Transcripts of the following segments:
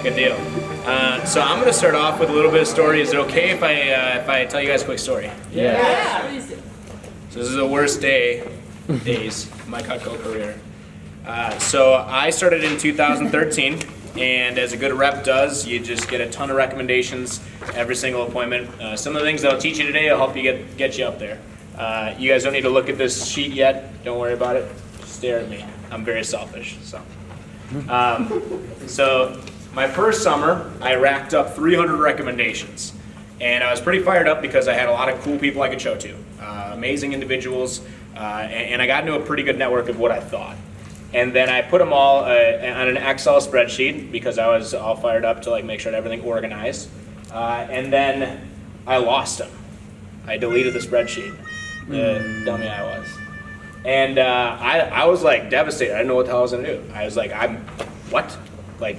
Good deal. So I'm going to start off with a little bit of story. Is it okay if I tell you guys a quick story? Yeah. Please do. So this is the worst days of my Cutco career. So I started in 2013, and as a good rep does, you just get a ton of recommendations every single appointment. Some of the things that I'll teach you today will help you get you up there. You guys don't need to look at this sheet yet. Don't worry about it. Just stare at me. I'm very selfish. So my first summer, I racked up 300 recommendations. And I was pretty fired up because I had a lot of cool people I could show to. Amazing individuals. And I got into a pretty good network of what I thought. And then I put them all on an Excel spreadsheet because I was all fired up to make sure everything organized. And then I lost them. I deleted the spreadsheet. The dummy I was. And I was devastated. I didn't know what the hell I was gonna do. I was like, what?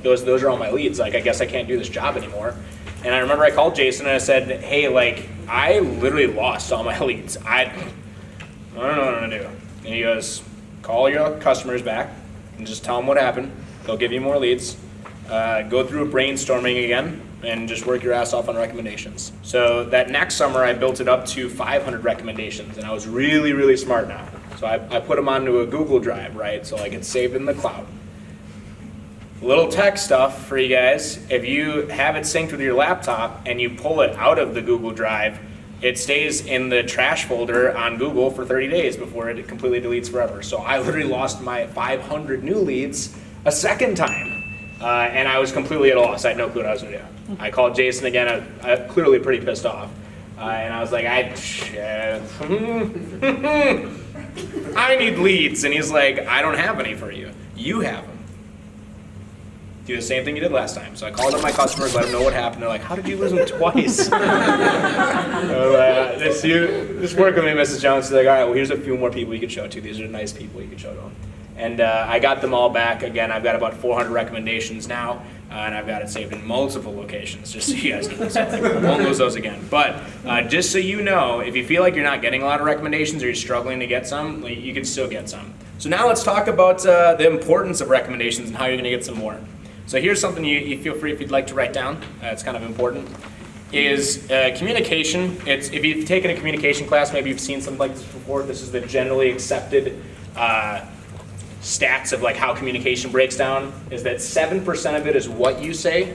Those are all my leads. I guess I can't do this job anymore. And I remember I called Jason and I said, hey, I literally lost all my leads. I don't know what I'm gonna do. And he goes, call your customers back and just tell them what happened. They'll give you more leads. Go through brainstorming again and just work your ass off on recommendations. So that next summer I built it up to 500 recommendations, and I was really, really smart now. So I put them onto a Google Drive, right? So it's saved in the cloud. Little tech stuff for you guys. If you have it synced with your laptop and you pull it out of the Google Drive, it stays in the trash folder on Google for 30 days before it completely deletes forever. So I literally lost my 500 new leads a second time. And I was completely at a loss. I had no clue what I was gonna do. I called Jason again. I clearly pretty pissed off. And I was like, I need leads. And he's like, I don't have any for you. You have them. Do the same thing you did last time. So I called up my customers, let them know what happened. They're like, how did you lose them twice? Just work with me, Mrs. Jones. They're like, all right, well, here's a few more people you could show to. These are the nice people you could show to them. And I got them all back. Again, I've got about 400 recommendations now, and I've got it saved in multiple locations, just so you guys know. So I won't lose those again. But just so you know, if you feel like you're not getting a lot of recommendations or you're struggling to get some, you can still get some. So now let's talk about the importance of recommendations and how you're gonna get some more. So here's something you feel free if you'd like to write down. It's kind of important. Is communication. If you've taken a communication class, maybe you've seen something like this before. This is the generally accepted stats of how communication breaks down. Is that 7% of it is what you say,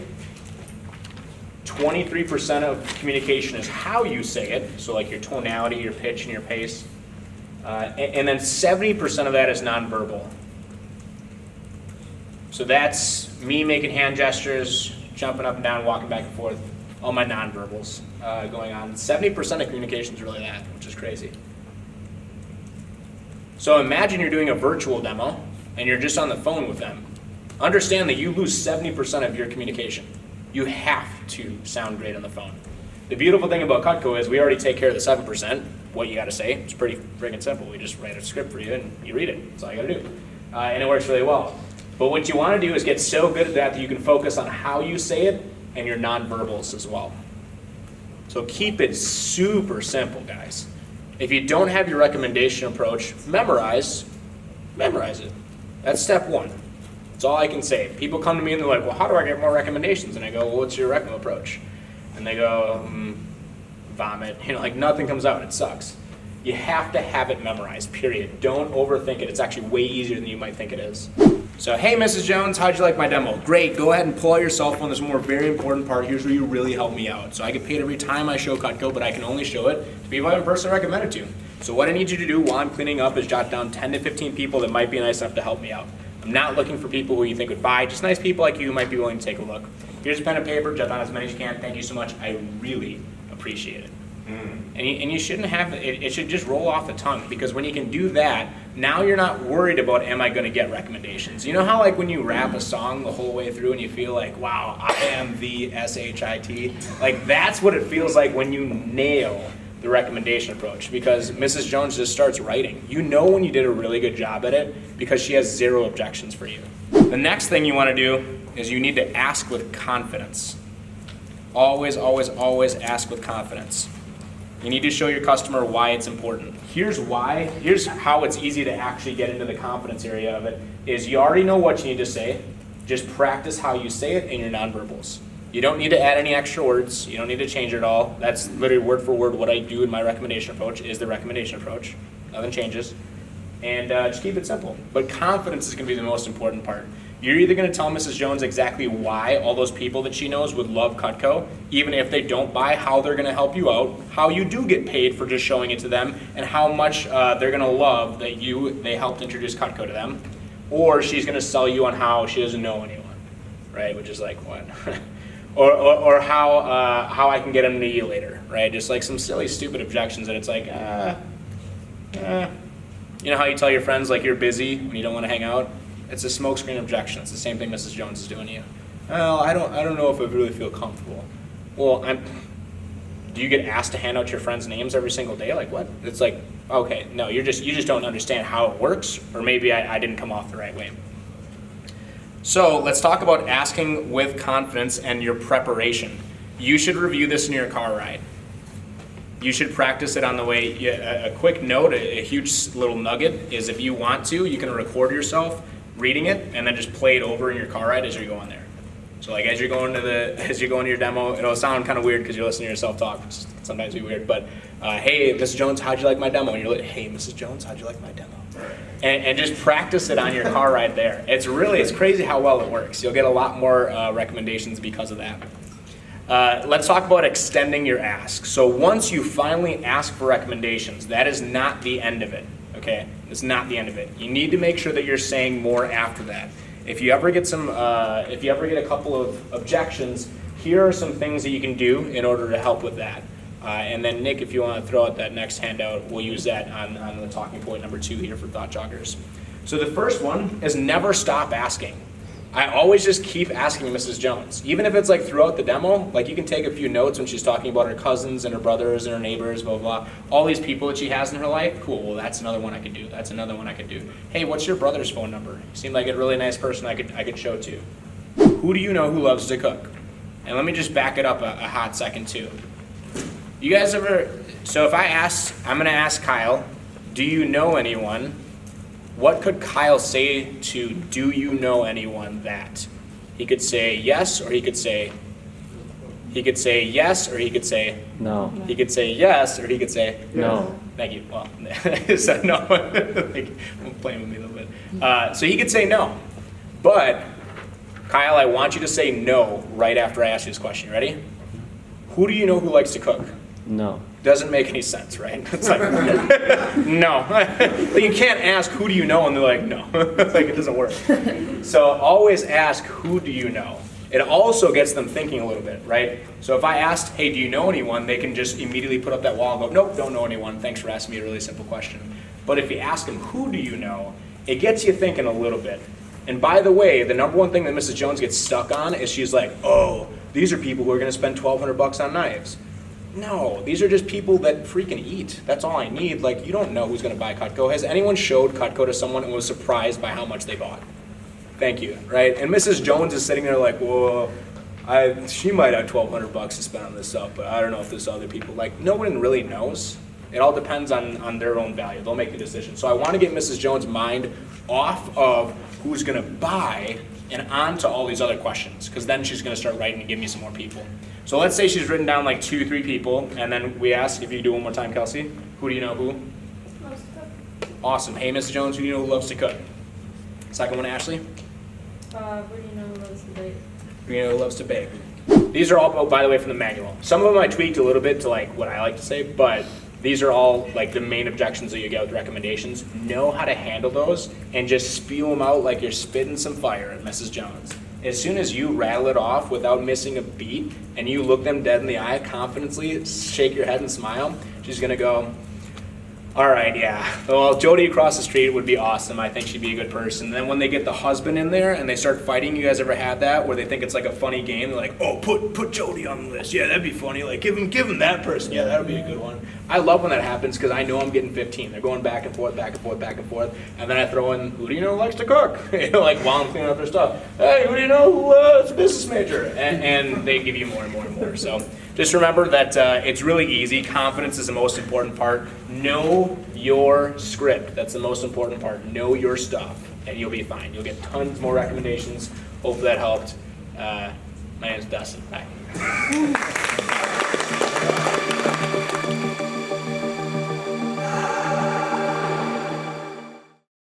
23% of communication is how you say it, so your tonality, your pitch, and your pace, and then 70% of that is nonverbal. So that's me making hand gestures, jumping up and down, walking back and forth, all my nonverbals going on. 70% of communication is really that, which is crazy. So imagine you're doing a virtual demo and you're just on the phone with them. Understand that you lose 70% of your communication. You have to sound great on the phone. The beautiful thing about Cutco is we already take care of the 7%, what you gotta say. It's pretty friggin' simple. We just write a script for you and you read it. That's all you gotta do. And it works really well. But what you wanna do is get so good at that you can focus on how you say it and your nonverbals as well. So keep it super simple, guys. If you don't have your recommendation approach, memorize it. That's step one. That's all I can say. People come to me and they're like, well, how do I get more recommendations? And I go, well, what's your recommend approach? And they go, vomit. Nothing comes out. It sucks. You have to have it memorized, period. Don't overthink it. It's actually way easier than you might think it is. So, hey, Mrs. Jones, how'd you like my demo? Great, go ahead and pull out your cell phone. There's one more very important part. Here's where you really help me out. So I get paid every time I show Cutco, but I can only show it to people I personally recommend it to. So what I need you to do while I'm cleaning up is jot down 10 to 15 people that might be nice enough to help me out. I'm not looking for people who you think would buy, just nice people like you who might be willing to take a look. Here's a pen and paper, jot down as many as you can. Thank you so much. I really appreciate it. And you shouldn't have, it should just roll off the tongue, because when you can do that, now you're not worried about, am I gonna get recommendations? You know how when you rap a song the whole way through and you feel like, wow, I am the SHIT? That's what it feels like when you nail the recommendation approach, because Mrs. Jones just starts writing. You know when you did a really good job at it because she has zero objections for you. The next thing you wanna do is you need to ask with confidence. Always, always, always ask with confidence. You need to show your customer why it's important. Here's why. Here's how it's easy to actually get into the confidence area of it, is you already know what you need to say. Just practice how you say it in your nonverbals. You don't need to add any extra words. You don't need to change it at all. That's literally word for word what I do in my recommendation approach is the recommendation approach. Nothing changes. And just keep it simple. But confidence is going to be the most important part. You're either going to tell Mrs. Jones exactly why all those people that she knows would love Cutco, even if they don't buy, how they're going to help you out, how you do get paid for just showing it to them, and how much they're going to love that they helped introduce Cutco to them. Or she's going to sell you on how she doesn't know anyone, right? Which is like, what? or how I can get them to you later, right? Just like some silly, stupid objections that it's like, you know how you tell your friends like you're busy when you don't want to hang out? It's a smokescreen objection. It's the same thing Mrs. Jones is doing to you. Well, I don't know if I really feel comfortable. Well, do you get asked to hand out your friends' names every single day? Like what? It's like, okay, no, you just don't understand how it works, or maybe I didn't come off the right way. So let's talk about asking with confidence and your preparation. You should review this in your car ride. You should practice it on the way. A quick note, a huge little nugget is if you want to, you can record yourself reading it and then just play it over in your car ride as you're going there. So like as you're going to your demo, it'll sound kind of weird because you're listening to yourself talk, which sometimes be weird. But hey, Mrs. Jones, how'd you like my demo? And you're like, hey, Mrs. Jones, how'd you like my demo? And just practice it on your car ride there. It's crazy how well it works. You'll get a lot more recommendations because of that. Let's talk about extending your ask. So once you finally ask for recommendations, that is not the end of it, okay? It's not the end of it. You need to make sure that you're saying more after that. If you ever get a couple of objections, here are some things that you can do in order to help with that. And then Nick, if you want to throw out that next handout, we'll use that on the talking point number 2 here for thought joggers. So the first one is never stop asking. I always just keep asking Mrs. Jones, even if it's like throughout the demo, like you can take a few notes when she's talking about her cousins and her brothers and her neighbors, blah, blah, blah. All these people that she has in her life, cool, well that's another one I could do, that's another one I could do. Hey, what's your brother's phone number? You seem like a really nice person I could show to. Who do you know who loves to cook? And let me just back it up a hot second too. You guys ever, so if I'm gonna ask Kyle, do you know anyone? What could Kyle say to do you know anyone that? He could say yes, or he could say yes, or he could say no. He could say yes, or he could say no. Thank you. Well, so no. I'm playing with me a little bit. So he could say no. But Kyle, I want you to say no right after I ask you this question. You ready? Who do you know who likes to cook? No. Doesn't make any sense, right? It's like, no. Like you can't ask who do you know and they're like, no. Like it doesn't work. So always ask who do you know. It also gets them thinking a little bit, right? So if I asked, hey, do you know anyone? They can just immediately put up that wall and go, nope, don't know anyone. Thanks for asking me a really simple question. But if you ask them, who do you know? It gets you thinking a little bit. And by the way, the number one thing that Mrs. Jones gets stuck on is she's like, oh, these are people who are going to spend $1,200 on knives. No, these are just people that freaking eat. That's all I need. Like, you don't know who's going to buy Cutco. Has anyone showed Cutco to someone and was surprised by how much they bought? Thank you, right? And Mrs. Jones is sitting there like, whoa, she might have $1,200 to spend on this stuff, but I don't know if there's other people. Like, no one really knows. It all depends on their own value. They'll make the decision. So I want to get Mrs. Jones' mind off of who's going to buy and onto all these other questions, because then she's going to start writing and give me some more people. So let's say she's written down like 2, 3 people, and then we ask, if you do one more time, Kelsey, who do you know who? Loves to cook. Awesome. Hey, Mrs. Jones, who do you know who loves to cook? Second one, Ashley? Who do you know who loves to bake? Who do you know who loves to bake? These are all, by the way, from the manual. Some of them I tweaked a little bit to like what I like to say, but these are all like the main objections that you get with recommendations. Know how to handle those and just spew them out like you're spitting some fire at Mrs. Jones. As soon as you rattle it off without missing a beat and you look them dead in the eye confidently, shake your head and smile, she's gonna go, all right, yeah. Well, Jody across the street would be awesome. I think she'd be a good person. And then when they get the husband in there and they start fighting, you guys ever had that where they think it's like a funny game? They're like, oh, put Jody on the list. Yeah, that'd be funny. Like, give him that person. Yeah, that'll be a good one. I love when that happens because I know I'm getting 15. They're going back and forth, back and forth, back and forth. And then I throw in, who do you know who likes to cook? You know, like while I'm cleaning up their stuff. Hey, who do you know who is a business major? And they give you more and more and more. So just remember that it's really easy. Confidence is the most important part. Know your script. That's the most important part. Know your stuff, and you'll be fine. You'll get tons more recommendations Hopefully that helped. My name is Dustin. Bye.